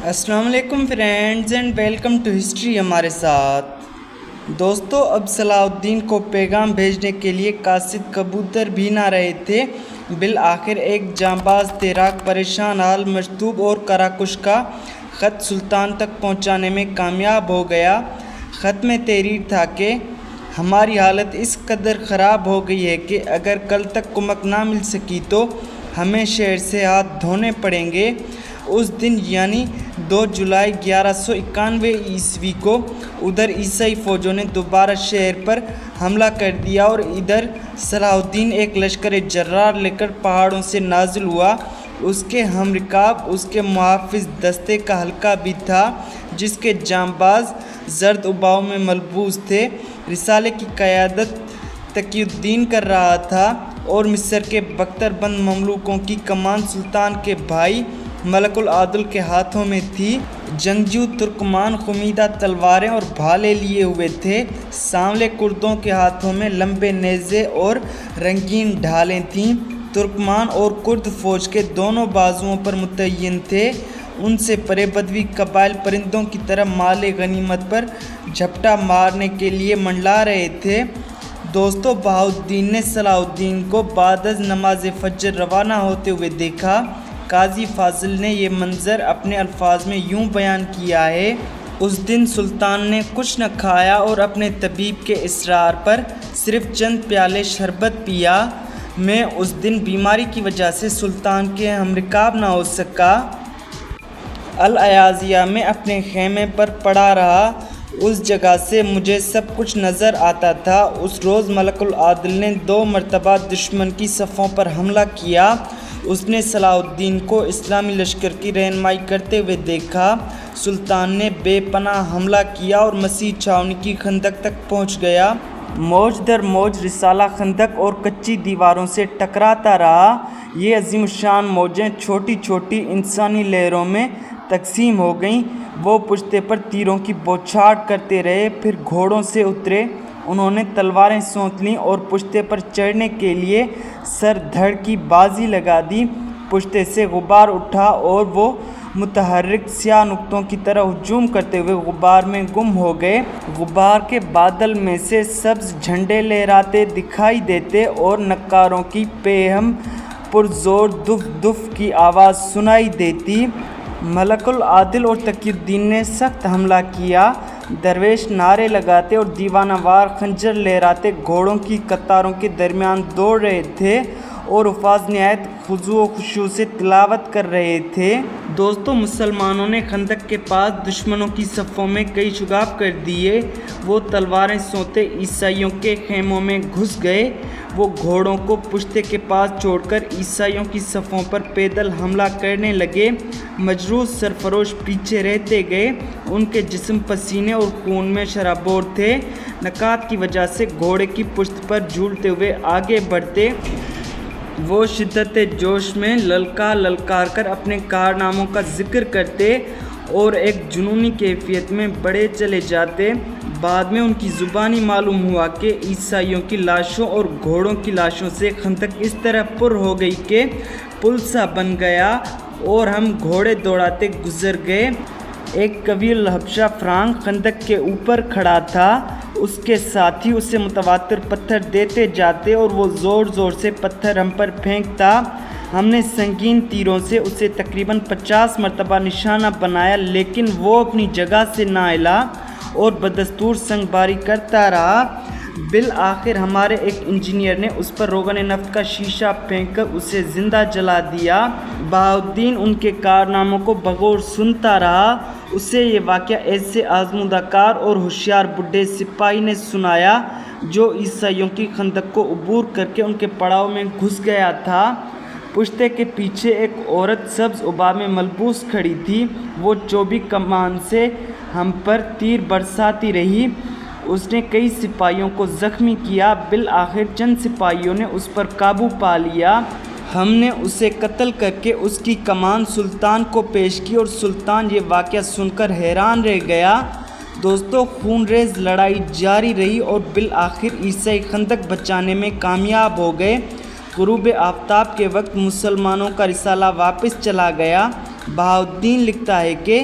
السلام علیکم friends and welcome to history ہمارے ساتھ۔ دوستو، اب صلاح الدین کو پیغام بھیجنے کے لیے قاصد کبوتر بھی نہ رہے تھے۔ بالآخر ایک جانباز تیراک پریشان حال مجذوب اور کراکش کا خط سلطان تک پہنچانے میں کامیاب ہو گیا۔ خط میں تحریر تھا کہ ہماری حالت اس قدر خراب ہو گئی ہے کہ اگر کل تک کمک نہ مل سکی تو ہمیں شہر سے ہاتھ دھونے پڑیں گے۔ اس دن یعنی 2 جولائی 1191 عیسوی کو ادھر عیسائی فوجوں نے دوبارہ شہر پر حملہ کر دیا اور ادھر صلاح الدین ایک لشکر جرار لے کر پہاڑوں سے نازل ہوا۔ اس کے ہم رکاب اس کے محافظ دستے کا حلقہ بھی تھا جس کے جانباز زرد اباؤ میں ملبوس تھے۔ رسالے کی قیادت تقی الدین کر رہا تھا اور مصر کے بختر بند مملوکوں کی کمان سلطان کے بھائی ملک العدل کے ہاتھوں میں تھی۔ جنگجو ترکمان خمیدہ تلواریں اور بھالے لیے ہوئے تھے۔ سانولے کردوں کے ہاتھوں میں لمبے نیزے اور رنگین ڈھالیں تھیں۔ ترکمان اور کرد فوج کے دونوں بازوؤں پر متعین تھے۔ ان سے پرے بدوی قبائل پرندوں کی طرح مال غنیمت پر جھپٹا مارنے کے لیے منڈلا رہے تھے۔ دوستو، بہاؤالدین نے صلاح الدین کو بعد از نماز فجر روانہ ہوتے ہوئے دیکھا۔ قاضی فاضل نے یہ منظر اپنے الفاظ میں یوں بیان کیا ہے: اس دن سلطان نے کچھ نہ کھایا اور اپنے طبیب کے اصرار پر صرف چند پیالے شربت پیا۔ میں اس دن بیماری کی وجہ سے سلطان کے ہمرکاب نہ ہو سکا۔ الیاذیہ میں اپنے خیمے پر پڑا رہا۔ اس جگہ سے مجھے سب کچھ نظر آتا تھا۔ اس روز ملک العدل نے 2 مرتبہ دشمن کی صفوں پر حملہ کیا۔ اس نے صلاح الدین کو اسلامی لشکر کی رہنمائی کرتے ہوئے دیکھا۔ سلطان نے بے پناہ حملہ کیا اور مسیح چھاؤنی کی خندق تک پہنچ گیا۔ موج در موج رسالہ خندق اور کچی دیواروں سے ٹکراتا رہا۔ یہ عظیم الشان موجیں چھوٹی چھوٹی انسانی لہروں میں تقسیم ہو گئیں۔ وہ پشتے پر تیروں کی بوچھاڑ کرتے رہے، پھر گھوڑوں سے اترے۔ انہوں نے تلواریں سونت لیں اور پشتے پر چڑھنے کے لیے سر دھڑ کی بازی لگا دی۔ پشتے سے غبار اٹھا اور وہ متحرک سیاہ نقطوں کی طرح ہجوم کرتے ہوئے غبار میں گم ہو گئے۔ غبار کے بادل میں سے سبز جھنڈے لہراتے دکھائی دیتے اور نقاروں کی پیہم پرزور دف دف کی آواز سنائی دیتی۔ ملک العدل اور تقی الدین نے سخت حملہ کیا۔ درویش نعرے لگاتے اور دیوانہ وار خنجر لہراتے گھوڑوں کی قطاروں کے درمیان دوڑ رہے تھے اور حفاظ نہایت خضوع و خشوع سے تلاوت کر رہے تھے۔ دوستو، مسلمانوں نے خندق کے پاس دشمنوں کی صفوں میں کئی شگاف کر دیے۔ وہ تلواریں سونتے عیسائیوں کے خیموں میں گھس گئے۔ وہ گھوڑوں کو پشتے کے پاس چھوڑ کر عیسائیوں کی صفوں پر پیدل حملہ کرنے لگے۔ مجروح سرفروش پیچھے رہتے گئے۔ ان کے جسم پسینے اور خون میں شرابور تھے۔ نکات کی وجہ سے گھوڑے کی پشت پر جھولتے ہوئے آگے بڑھتے۔ وہ شدت جوش میں للکار کر اپنے کارناموں کا ذکر کرتے اور ایک جنونی کیفیت میں بڑھے چلے جاتے۔ بعد میں ان کی زبانی معلوم ہوا کہ عیسائیوں کی لاشوں اور گھوڑوں کی لاشوں سے خندق اس طرح پر ہو گئی کہ پل سا بن گیا اور ہم گھوڑے دوڑاتے گزر گئے۔ ایک قوی الحبشہ فرانک خندق کے اوپر کھڑا تھا۔ اس کے ساتھی اسے متواتر پتھر دیتے جاتے اور وہ زور زور سے پتھر ہم پر پھینکتا۔ ہم نے سنگین تیروں سے اسے تقریباً 50 مرتبہ نشانہ بنایا، لیکن وہ اپنی جگہ سے نہ ہلا اور بدستور سنگ باری کرتا رہا۔ بالآخر ہمارے ایک انجینئر نے اس پر روغن نفت کا شیشہ پھینک کر اسے زندہ جلا دیا۔ بہاؤالدین ان کے کارناموں کو بغور سنتا رہا۔ اسے یہ واقعہ ایسے آزمودہ کار اور ہوشیار بڈھے سپاہی نے سنایا جو عیسائیوں کی خندق کو عبور کر کے ان کے پڑاؤ میں گھس گیا تھا۔ پشتے کے پیچھے ایک عورت سبز ابا میں ملبوس کھڑی تھی۔ وہ چوبی کمان سے ہم پر تیر برساتی رہی۔ اس نے کئی سپاہیوں کو زخمی کیا۔ بالآخر چند سپاہیوں نے اس پر قابو پا لیا۔ ہم نے اسے قتل کر کے اس کی کمان سلطان کو پیش کی اور سلطان یہ واقعہ سن کر حیران رہ گیا۔ دوستو، خون ریز لڑائی جاری رہی اور بالآخر عیسائی خندق بچانے میں کامیاب ہو گئے۔ غروب آفتاب کے وقت مسلمانوں کا رسالہ واپس چلا گیا۔ بہاؤالدین لکھتا ہے کہ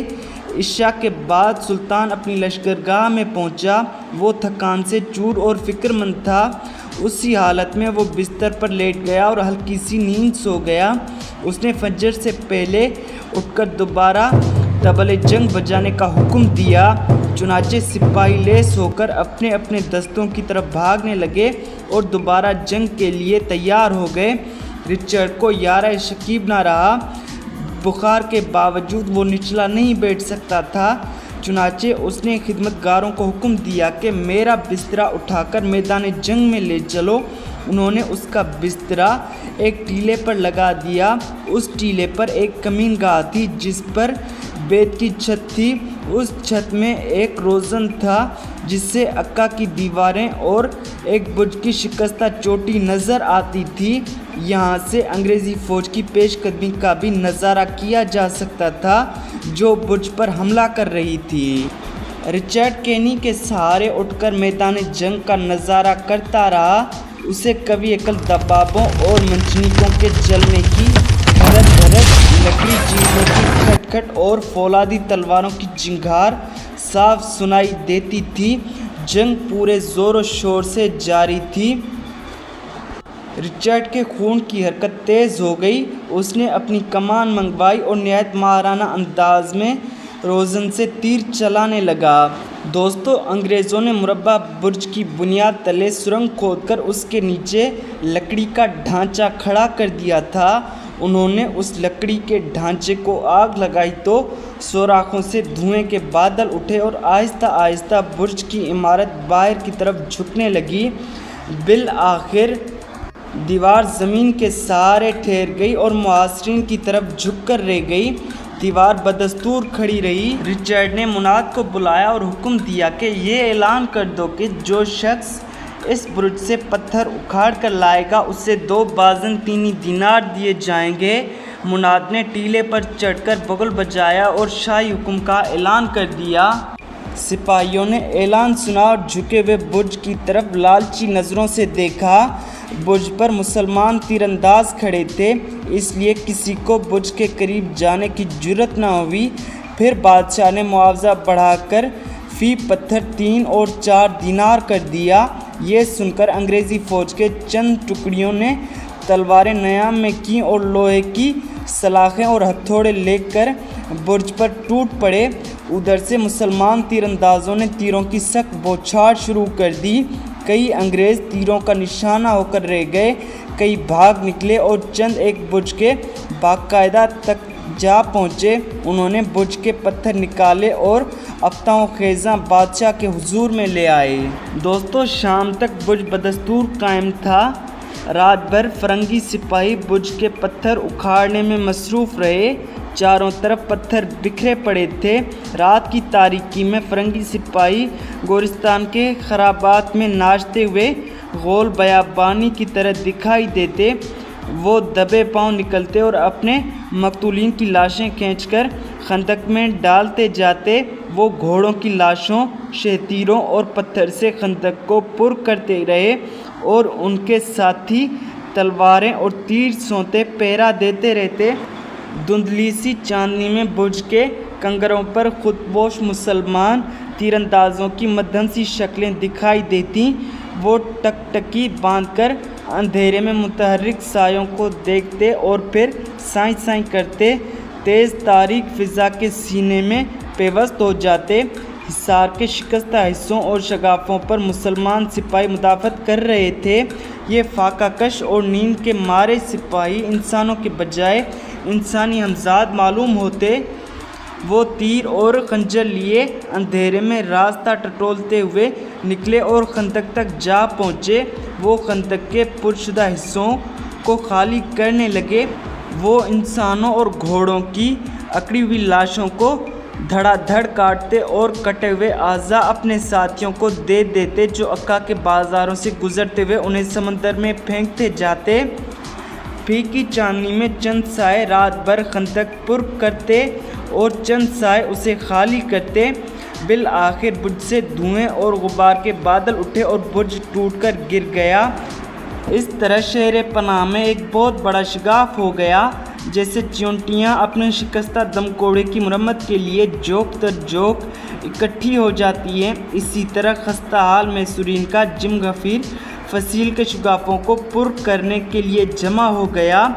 عشاء کے بعد سلطان اپنی لشکرگاہ میں پہنچا۔ وہ تھکان سے چور اور فکر مند تھا۔ اسی حالت میں وہ بستر پر لیٹ گیا اور ہلکی سی نیند سو گیا۔ اس نے فجر سے پہلے اٹھ کر دوبارہ طبلِ جنگ بجانے کا حکم دیا۔ چنانچہ سپاہی لیس ہو کر اپنے اپنے دستوں کی طرف بھاگنے لگے اور دوبارہ جنگ کے لیے تیار ہو گئے۔ رچرڈ کو یارہ شکیب نہ رہا۔ بخار کے باوجود وہ نچلا نہیں بیٹھ سکتا تھا۔ چنانچہ اس نے خدمتگاروں کو حکم دیا کہ میرا بسترا اٹھا کر میدان جنگ میں لے چلو۔ انہوں نے اس کا بسترا ایک ٹیلے پر لگا دیا۔ اس ٹیلے پر ایک کمین گاہ تھی جس پر بیت کی چھت تھی۔ اس چھت میں ایک روزن تھا جس سے عکا کی دیواریں اور ایک برج کی شکستہ چوٹی نظر آتی تھی۔ یہاں سے انگریزی فوج کی پیش قدمی کا بھی نظارہ کیا جا سکتا تھا جو برج پر حملہ کر رہی تھی۔ رچرڈ کینی کے سہارے اٹھ کر میدان جنگ کا نظارہ کرتا رہا۔ اسے کبھی عقل دبابوں اور منجنیقوں کے جلنے کی دھڑک دھڑک، لکڑی چیزوں کی کھٹ کھٹ اور فولادی تلواروں کی چنگھار صاف سنائی دیتی تھی۔ جنگ پورے زور و شور سے جاری تھی۔ رچرڈ کے خون کی حرکت تیز ہو گئی۔ اس نے اپنی کمان منگوائی اور نہایت ماہرانہ انداز میں روزن سے تیر چلانے لگا۔ دوستو، انگریزوں نے مربع برج کی بنیاد تلے سرنگ کھود کر اس کے نیچے لکڑی کا ڈھانچہ کھڑا کر دیا تھا۔ انہوں نے اس لکڑی کے ڈھانچے کو آگ لگائی تو سوراخوں سے دھوئیں کے بادل اٹھے اور آہستہ آہستہ برج کی عمارت باہر کی طرف جھکنے لگی۔ بالآخر دیوار زمین کے سہارے ٹھہر گئی اور محاصرین کی طرف جھک کر رہ گئی۔ دیوار بدستور کھڑی رہی۔ رچرڈ نے مناد کو بلایا اور حکم دیا کہ یہ اعلان کر دو کہ جو شخص اس برج سے پتھر اکھاڑ کر لائے گا اسے 2 بازنطینی دینار دیے جائیں گے۔ مناد نے ٹیلے پر چڑھ کر بغل بجایا اور شاہی حکم کا اعلان کر دیا۔ سپاہیوں نے اعلان سنا اور جھکے ہوئے برج کی طرف لالچی نظروں سے دیکھا۔ برج پر مسلمان تیر انداز کھڑے تھے، اس لیے کسی کو برج کے قریب جانے کی جرأت نہ ہوئی۔ پھر بادشاہ نے معاوضہ بڑھا کر فی پتھر 3 اور 4 دینار کر دیا۔ یہ سن کر انگریزی فوج کے چند ٹکڑیوں نے تلواریں نیام میں کیں اور لوہے کی سلاخیں اور ہتھوڑے لے کر برج پر ٹوٹ پڑے۔ ادھر سے مسلمان تیر اندازوں نے تیروں کی سخت بوچھاڑ شروع کر دی۔ کئی انگریز تیروں کا نشانہ ہو کر رہ گئے، کئی بھاگ نکلے اور چند ایک برج کے باقاعدہ تک جا پہنچے۔ انہوں نے برج کے پتھر نکالے اور افتاں و خیزاں بادشاہ کے حضور میں لے آئے۔ دوستو، شام تک برج بدستور قائم تھا۔ رات بھر فرنگی سپاہی برج کے پتھر اکھاڑنے میں مصروف رہے۔ چاروں طرف پتھر بکھرے پڑے تھے۔ رات کی تاریکی میں فرنگی سپاہی گورستان کے خرابات میں ناچتے ہوئے غول بیابانی کی طرح دکھائی دیتے۔ وہ دبے پاؤں نکلتے اور اپنے مقتولین کی لاشیں کھینچ کر خندق میں ڈالتے جاتے۔ وہ گھوڑوں کی لاشوں، شہتیروں اور پتھر سے خندق کو پر کرتے رہے اور ان کے ساتھی تلواریں اور تیر سونتے پہرا دیتے رہتے۔ دھندلی سی چاندنی میں برج کے کنگروں پر خودپوش مسلمان تیر اندازوں کی مدھم سی شکلیں دکھائی دیتیں۔ وہ ٹکٹکی باندھ کر اندھیرے میں متحرک سایوں کو دیکھتے اور پھر سائیں سائیں کرتے تیز تاریک فضا کے سینے میں پیوست ہو جاتے۔ حصار کے شکستہ حصوں اور شگافوں پر مسلمان سپاہی مدافعت کر رہے تھے۔ یہ فاقہ کش اور نیند کے مارے سپاہی انسانوں کے بجائے انسانی ہمزاد معلوم ہوتے۔ وہ تیر اور خنجر لیے اندھیرے میں راستہ ٹٹولتے ہوئے نکلے اور خندق تک جا پہنچے۔ وہ خندق کے پرشدہ حصوں کو خالی کرنے لگے۔ وہ انسانوں اور گھوڑوں کی اکڑی ہوئی لاشوں کو دھڑا دھڑ کاٹتے اور کٹے ہوئے اعضاء اپنے ساتھیوں کو دے دیتے جو عکا کے بازاروں سے گزرتے ہوئے انہیں سمندر میں پھینکتے جاتے۔ پھیکی چاندنی میں چند سائے رات بھر خندق پر کرتے اور چند سائے اسے خالی کرتے۔ بالآخر برج سے دھوئیں اور غبار کے بادل اٹھے اور برج ٹوٹ کر گر گیا۔ اس طرح شہر پناہ میں ایک بہت بڑا شگاف ہو گیا، جیسے چیونٹیاں اپنے شکستہ دم کوڑے کی مرمت کے لیے جوک در جوک اکٹھی ہو جاتی ہیں، اسی طرح خستہ حال میسورین کا جم غفیر فصیل کے شگافوں کو پر کرنے کے لیے جمع ہو گیا۔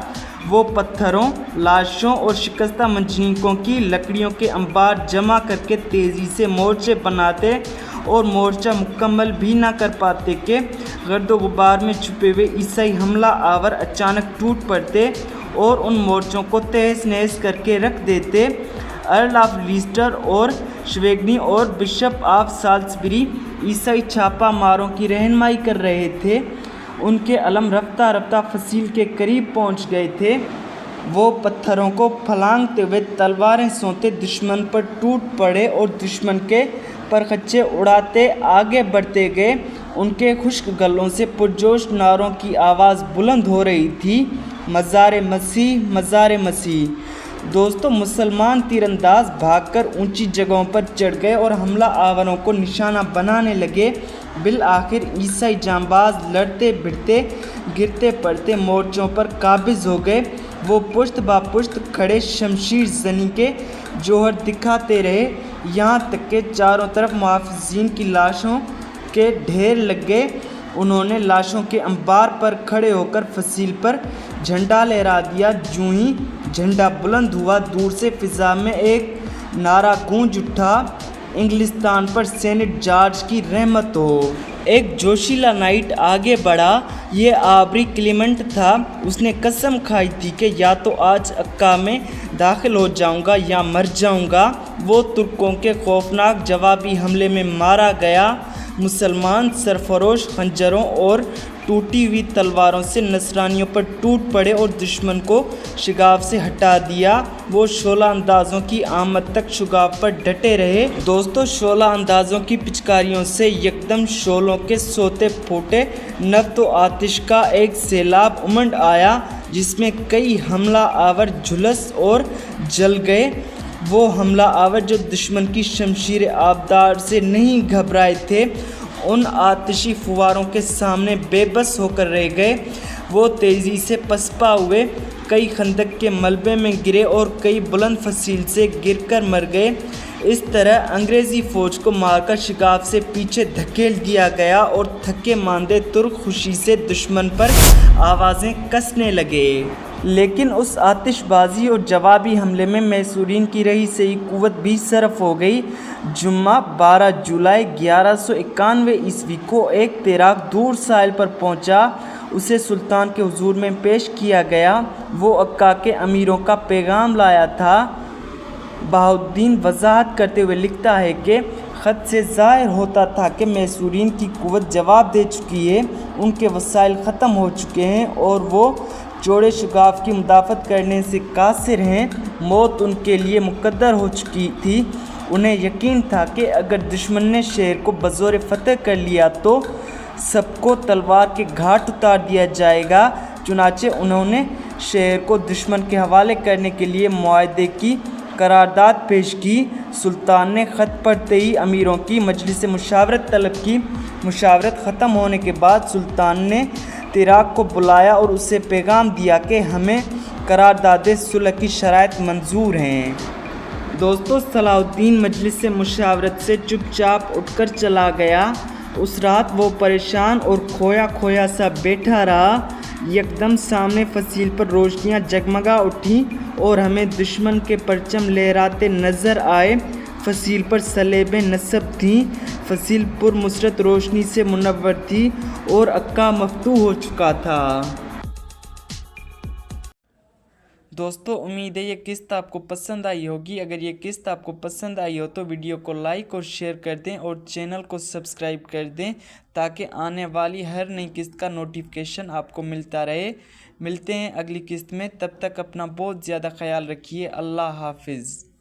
وہ پتھروں، لاشوں اور شکستہ منجنیقوں کی لکڑیوں کے انبار جمع کر کے تیزی سے مورچے بناتے اور مورچہ مکمل بھی نہ کر پاتے کہ گرد و غبار میں چھپے ہوئے عیسائی حملہ آور اچانک ٹوٹ پڑتے اور ان مورچوں کو تہس نہس کر کے رکھ دیتے۔ ارل آف لیسٹر اور شویگنی اور بشپ آف سالسبری عیسائی چھاپہ ماروں کی رہنمائی کر رہے تھے، ان کے علم رفتہ رفتہ فصیل کے قریب پہنچ گئے تھے۔ وہ پتھروں کو پھلانگتے ہوئے تلواریں سونتے دشمن پر ٹوٹ پڑے اور دشمن کے پرخچے اڑاتے آگے بڑھتے گئے۔ ان کے خشک گلوں سے پرجوش نعروں کی آواز بلند ہو رہی تھی، مزار مسیح، مزار مسیح۔ دوستو، مسلمان تیر انداز بھاگ کر اونچی جگہوں پر چڑھ گئے اور حملہ آوروں کو نشانہ بنانے لگے۔ بالآخر عیسائی جانباز لڑتے بھڑتے گرتے پڑتے مورچوں پر قابض ہو گئے۔ وہ پشت با پشت کھڑے شمشیر زنی کے جوہر دکھاتے رہے، یہاں تک کہ چاروں طرف محافظین کی لاشوں کے ڈھیر لگ گئے۔ انہوں نے لاشوں کے انبار پر کھڑے ہو کر فصیل پر جھنڈا لہرا دیا۔ جوں ہی جھنڈا بلند ہوا، دور سے فضا میں ایک نعرہ گونج اٹھا، انگلستان پر سینٹ جارج کی رحمت ہو۔ ایک جوشیلا نائٹ آگے بڑھا، یہ آبری کلیمنٹ تھا۔ اس نے قسم کھائی تھی کہ یا تو آج عکا میں داخل ہو جاؤں گا یا مر جاؤں گا۔ وہ ترکوں کے خوفناک جوابی حملے میں مارا گیا۔ مسلمان سرفروش خنجروں اور ٹوٹی ہوئی تلواروں سے نصرانیوں پر ٹوٹ پڑے اور دشمن کو شگاف سے ہٹا دیا۔ وہ شعلہ اندازوں کی آمد تک شگاف پر ڈٹے رہے۔ دوستو، شعلہ اندازوں کی پچکاریوں سے یکدم شعلوں کے سوتے پھوٹے، نفط و آتش کا ایک سیلاب امنڈ آیا، جس میں کئی حملہ آور جھلس اور جل گئے۔ وہ حملہ آور جو دشمن کی شمشیر آبدار سے نہیں گھبرائے تھے، ان آتشی فواروں کے سامنے بے بس ہو کر رہ گئے۔ وہ تیزی سے پسپا ہوئے، کئی خندق کے ملبے میں گرے اور کئی بلند فصیل سے گر کر مر گئے۔ اس طرح انگریزی فوج کو مار کر شگاف سے پیچھے دھکیل دیا گیا اور تھکے ماندے ترک خوشی سے دشمن پر آوازیں کسنے لگے۔ لیکن اس آتش بازی اور جوابی حملے میں میسورین کی رہی سہی قوت بھی صرف ہو گئی۔ جمعہ 12 جولائی 1191 عیسوی کو ایک تیراک دور ساحل پر پہنچا، اسے سلطان کے حضور میں پیش کیا گیا۔ وہ عکا کے امیروں کا پیغام لایا تھا۔ بہاؤالدین وضاحت کرتے ہوئے لکھتا ہے کہ خط سے ظاہر ہوتا تھا کہ میسورین کی قوت جواب دے چکی ہے، ان کے وسائل ختم ہو چکے ہیں اور وہ چوڑے شگاف کی مدافعت کرنے سے قاصر ہیں۔ موت ان کے لیے مقدر ہو چکی تھی۔ انہیں یقین تھا کہ اگر دشمن نے شہر کو بزور فتح کر لیا تو سب کو تلوار کے گھاٹ اتار دیا جائے گا۔ چنانچہ انہوں نے شہر کو دشمن کے حوالے کرنے کے لیے معاہدے کی قرارداد پیش کی۔ سلطان نے خط پڑھتے ہی امیروں کی مجلس مشاورت طلب کی۔ مشاورت ختم ہونے کے بعد سلطان نے تیراک کو بلایا اور اسے پیغام دیا کہ ہمیں قرارداد صلح کی شرائط منظور ہیں۔ دوستو، صلاح الدین مجلس مشاورت سے چپ چاپ اٹھ کر چلا گیا۔ اس رات وہ پریشان اور کھویا کھویا سا بیٹھا رہا۔ یکدم سامنے فصیل پر روشنیاں جگمگا اٹھیں اور ہمیں دشمن کے پرچم لہراتے نظر آئے۔ فصیل پر سلیبیں نصب تھیں، فصیل پر مسرت روشنی سے منور تھی اور عکا مفتوح ہو چکا تھا۔ دوستو، امید ہے یہ قسط آپ کو پسند آئی ہوگی۔ اگر یہ قسط آپ کو پسند آئی ہو تو ویڈیو کو لائک اور شیئر کر دیں اور چینل کو سبسکرائب کر دیں تاکہ آنے والی ہر نئی قسط کا نوٹیفیکیشن آپ کو ملتا رہے۔ ملتے ہیں اگلی قسط میں، تب تک اپنا بہت زیادہ خیال رکھیے۔ اللہ حافظ۔